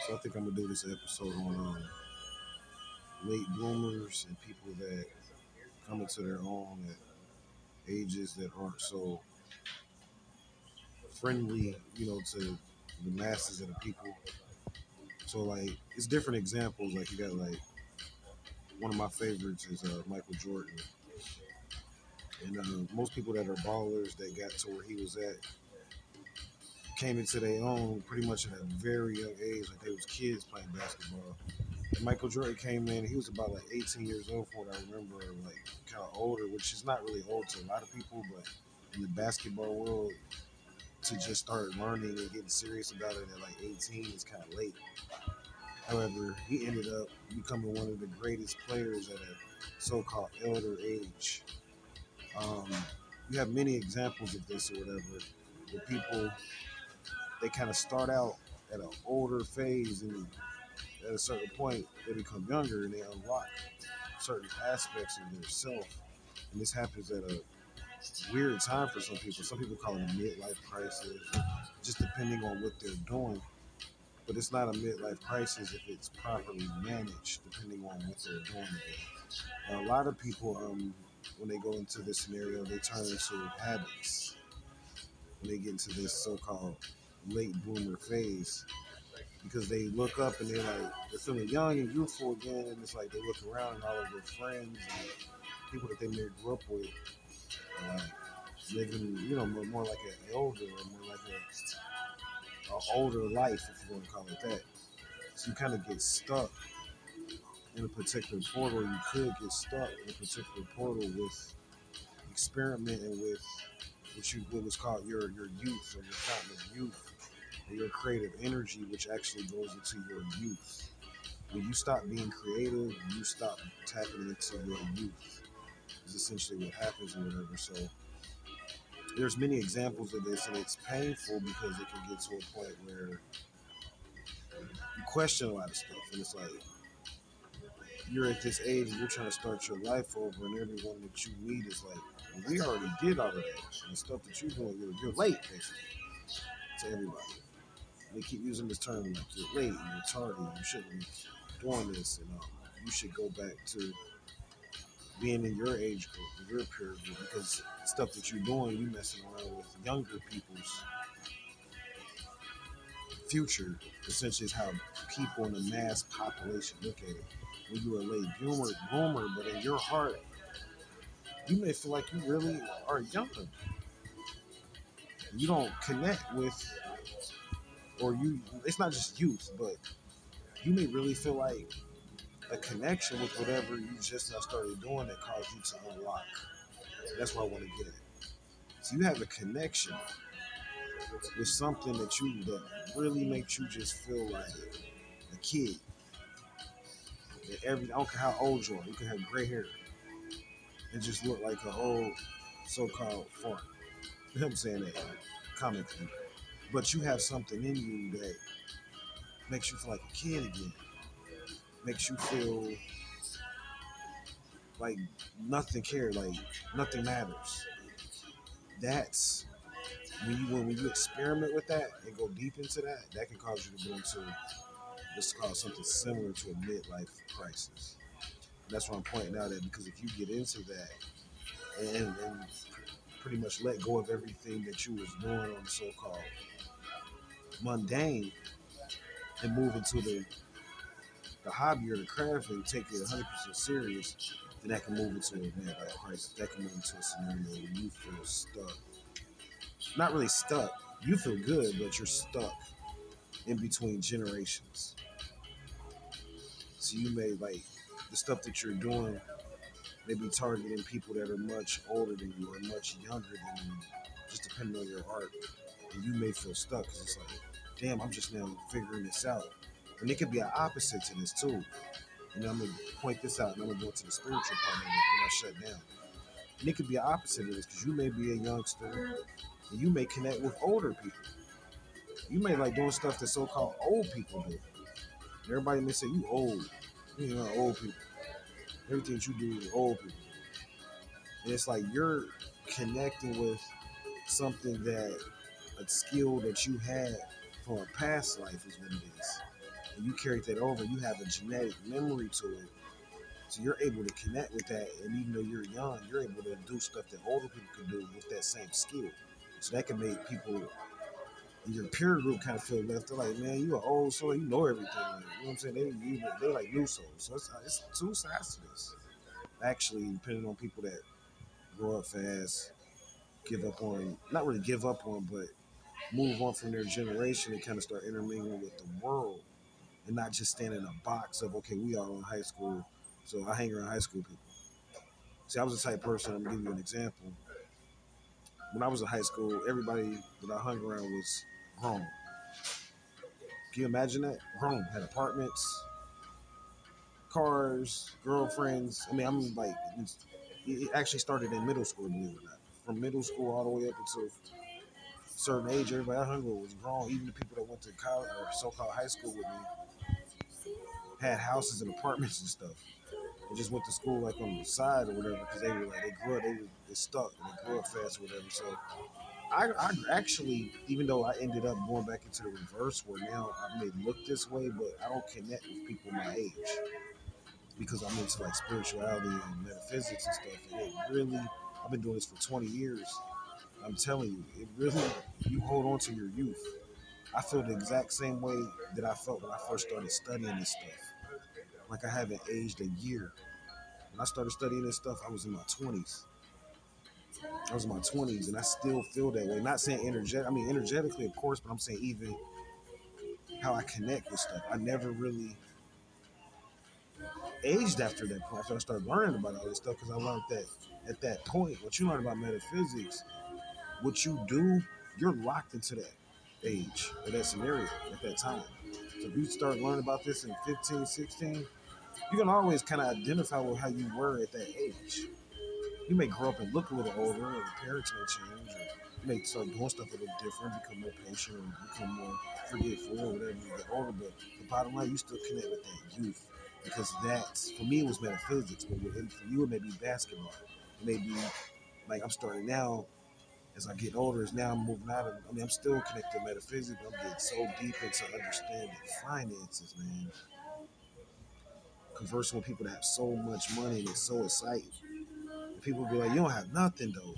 So I think I'm gonna do this episode on late bloomers and people that come into their own at ages that aren't so friendly, to the masses of the people. So like, it's different examples. Like you got like one of my favorites is Michael Jordan, and most people that are ballers that got to where he was at came into their own pretty much at a very young age, like they was kids playing basketball. Michael Jordan came in. He was about like 18 years old for what I remember, like kind of older, which is not really old to a lot of people, but in the basketball world, to just start learning and getting serious about it at like 18 is kind of late. However, he ended up becoming one of the greatest players at a so-called elder age. Um, you have many examples of this or whatever, where people they kind of start out at an older phase and at a certain point they become younger and they unlock certain aspects of their self. And this happens at a weird time for some people. Some people call it a midlife crisis, just depending on what they're doing. But it's not a midlife crisis if it's properly managed, depending on what they're doing. Now, a lot of people, when they go into this scenario, they turn into habits. When they get into this so-called late bloomer phase, because they look up and they're feeling young and youthful again, and it's like they look around and all of their friends and people that they may have grew up with uh, living, more like an elder or more like a older life, if you want to call it that. So you kind of get stuck in a particular portal. You could get stuck in a particular portal with experimenting with what was called your youth or your fountain of youth or your creative energy, which actually goes into your youth. When you stop being creative, you stop tapping into your youth. Is essentially what happens or whatever. So there's many examples of this, and it's painful because it can get to a point where you question a lot of stuff, and it's like you're at this age and you're trying to start your life over, and everyone that you meet is like, well, we already did all of that, and the stuff that you're doing, you're late, basically, to everybody. And they keep using this term like you're late, and you're tardy, you shouldn't be doing this, and you should go back to being in your age group, in your peer group, because stuff that you're doing, you messing around with younger people's future. Essentially, is how people in the mass population look at it. When you're a late bloomer, but in your heart, you may feel like you really are young. You don't connect with, or you. It's not just youth, but you may really feel like a connection with whatever you just now started doing that caused you to unlock. That's what I want to get at. So you have a connection with something that really makes you just feel like a kid. I don't care how old you are, you can have gray hair and just look like an old so-called fart. You know what I'm saying that comically, but you have something in you that makes you feel like a kid again. Makes you feel like nothing cares, like nothing matters. That's when you experiment with that and go deep into that, that can cause you to go into what's called something similar to a midlife crisis. And that's what I'm pointing out at, because if you get into that and pretty much let go of everything that you was doing on the so-called mundane and move into the hobby or the craft and take it 100% serious, then that can move into a midlife crisis. That can move into a scenario where you feel stuck. Not really stuck. You feel good, but you're stuck in between generations. So you may like the stuff that you're doing may be targeting people that are much older than you or much younger than you, just depending on your art. And you may feel stuck because it's like, damn, I'm just now figuring this out. And it could be an opposite to this too. And I'm gonna point this out, and I'm gonna go into the spiritual part of it when I shut down. And it could be an opposite of this because you may be a youngster and you may connect with older people. You may like doing stuff that so-called old people do. Everybody may say you old, old people. Everything that you do is old people. And it's like you're connecting with something that a skill that you had from a past life is what it is. and you carry that over. You have a genetic memory to it, so you're able to connect with that. And even though you're young, you're able to do stuff that older people can do with that same skill. So that can make people in your peer group kind of feel left. They're like, man, you an old soul, you know everything. Like, you know what I'm saying? They like new souls. So it's two sides to this. Actually, depending on people that grow up fast, give up on, not really give up on, but move on from their generation and kind of start intermingling with the world and not just stand in a box of, okay, we all in high school, so I hang around high school people. See, I was the type of person, I'm gonna give you an example. When I was in high school, everybody that I hung around was grown. Can you imagine that? Grown, had apartments, cars, girlfriends. I mean, I'm like, it actually started in middle school, believe it or not. From middle school all the way up until a certain age, everybody I hung with was grown. Even the people that went to college or so-called high school with me had houses and apartments and stuff. They just went to school like on the side or whatever because they were like they grew up, they stuck and they grew up fast or whatever. So I actually, even though I ended up going back into the reverse where now I may look this way, but I don't connect with people my age because I'm into like spirituality and metaphysics and stuff. And it really, I've been doing this for 20 years. I'm telling you, it really, you hold on to your youth. I feel the exact same way that I felt when I first started studying this stuff. Like I haven't aged a year. When I started studying this stuff, I was in my 20s. I was in my 20s, and I still feel that way. Not saying energetic. I mean, energetically, of course, but I'm saying even how I connect with stuff. I never really aged after that point. After I started learning about all this stuff, because I learned that at that point, what you learn about metaphysics, what you do, you're locked into that age or that scenario at that time. So if you start learning about this in 15, 16, you can always kind of identify with how you were at that age. You may grow up and look a little older, or your parents may change, or you may start doing stuff a little different, become more patient, or become more forgetful, or whatever you get older. But the bottom line, you still connect with that youth because that's, for me, it was metaphysics, but for you, it may be basketball. It may be like I'm starting now. As I get older, as now I'm moving out of. I mean, I'm still connected to metaphysics, but I'm getting so deep into understanding finances, man. Conversing with people that have so much money and it's so exciting. And people be like, "You don't have nothing though."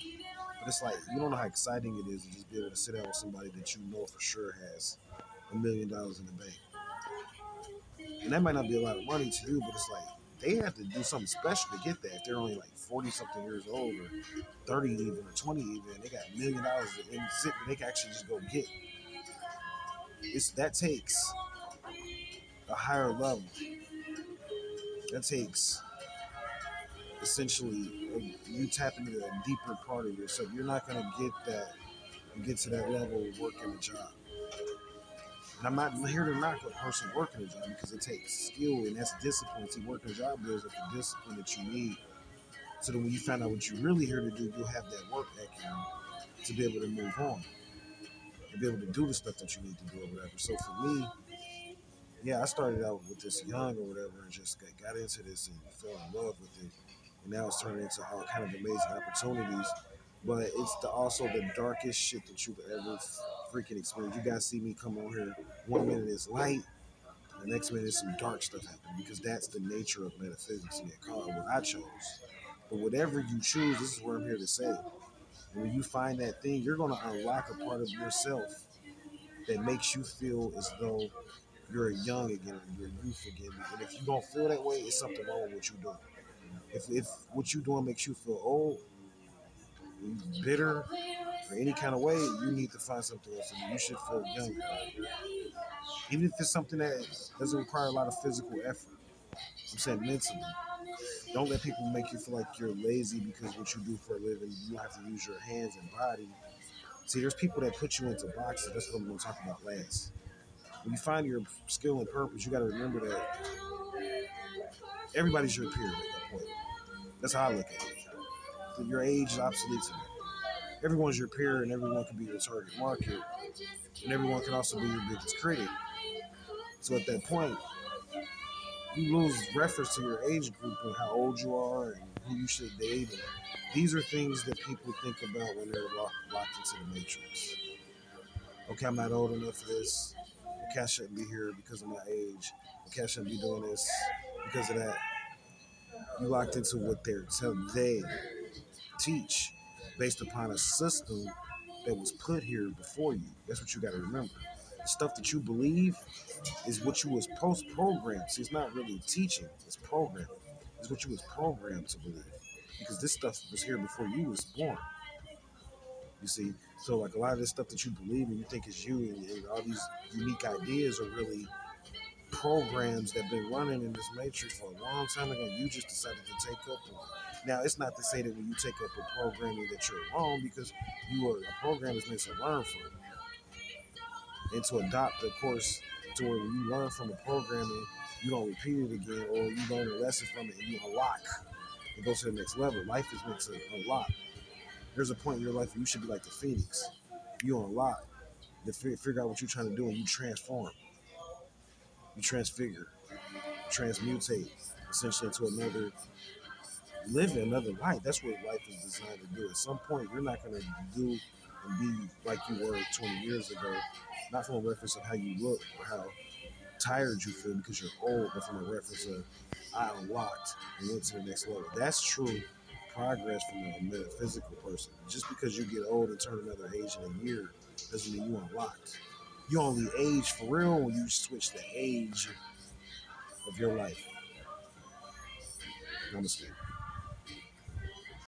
But it's like you don't know how exciting it is to just be able to sit down with somebody that you know for sure has $1 million in the bank. And that might not be a lot of money to you, but it's like they have to do something special to get that. If they're only like 40 something years old or 30 even or 20 even, they got $1 million and sit they can actually just go get. That takes a higher level. That takes essentially you tap into a deeper part of yourself. You're not gonna get that and get to that level of working a job. And I'm not here to knock a person working a job because it takes skill and that's discipline. See, working a job builds up the discipline that you need. So that when you find out what you're really here to do, you'll have that work acumen to be able to move on and be able to do the stuff that you need to do or whatever. So for me, yeah, I started out with this young or whatever and just got into this and fell in love with it. And now it's turning into all kind of amazing opportunities. But it's also the darkest shit that you've ever freaking experienced. You guys see me come on here. 1 minute is light, the next minute is some dark stuff happening because that's the nature of metaphysics and what I chose. But whatever you choose, this is what I'm here to say. And when you find that thing, you're going to unlock a part of yourself that makes you feel as though you're young again or you're youth again. And if you don't feel that way, it's something wrong with what you're doing. If what you're doing makes you feel old, bitter, or any kind of way, you need to find something else. You should feel younger. Even if it's something that doesn't require a lot of physical effort. I'm saying mentally. Don't let people make you feel like you're lazy because what you do for a living, you have to use your hands and body. See, there's people that put you into boxes. That's what I'm going to talk about last. When you find your skill and purpose, you got to remember that everybody's your peer at that point. That's how I look at it. Your age is obsolete to me. Everyone's your peer and everyone can be your target market. And everyone can also be your biggest critic. So at that point, you lose reference to your age group and how old you are and who you should date. And these are things that people think about when they're locked into the matrix. Okay, I'm not old enough for this. cat shouldn't be here because of my age. The cat shouldn't be doing this because of that. You locked into what they teach based upon a system that was put here before you. That's what you got to remember. The stuff that you believe is what you was post-programmed. See, it's not really teaching, it's programming. It's what you was programmed to believe. Because this stuff was here before you was born. You see? So like a lot of this stuff that you believe and you think is you and all these unique ideas are really programs that have been running in this matrix for a long time ago. You just decided to take up on. Now, it's not to say that when you take up a programming that you're wrong, because you are a program is meant to learn from and to adopt a course to where when you learn from a programming, you don't repeat it again, or you learn a lesson from it and you unlock and go to the next level. Life is meant to unlock. There's a point in your life where you should be like the phoenix. You unlock, to figure out what you're trying to do, and you transform, you transfigure, transmutate essentially into another living another life. That's what life is designed to do. At some point, you're not going to do and be like you were 20 years ago, not from a reference of how you look or how tired you feel because you're old, but from a reference of I unlocked and went to the next level. That's true progress from a metaphysical person. Just because you get old and turn another age in a year doesn't mean you unlocked. You only age for real when you switch the age of your life. Namaste.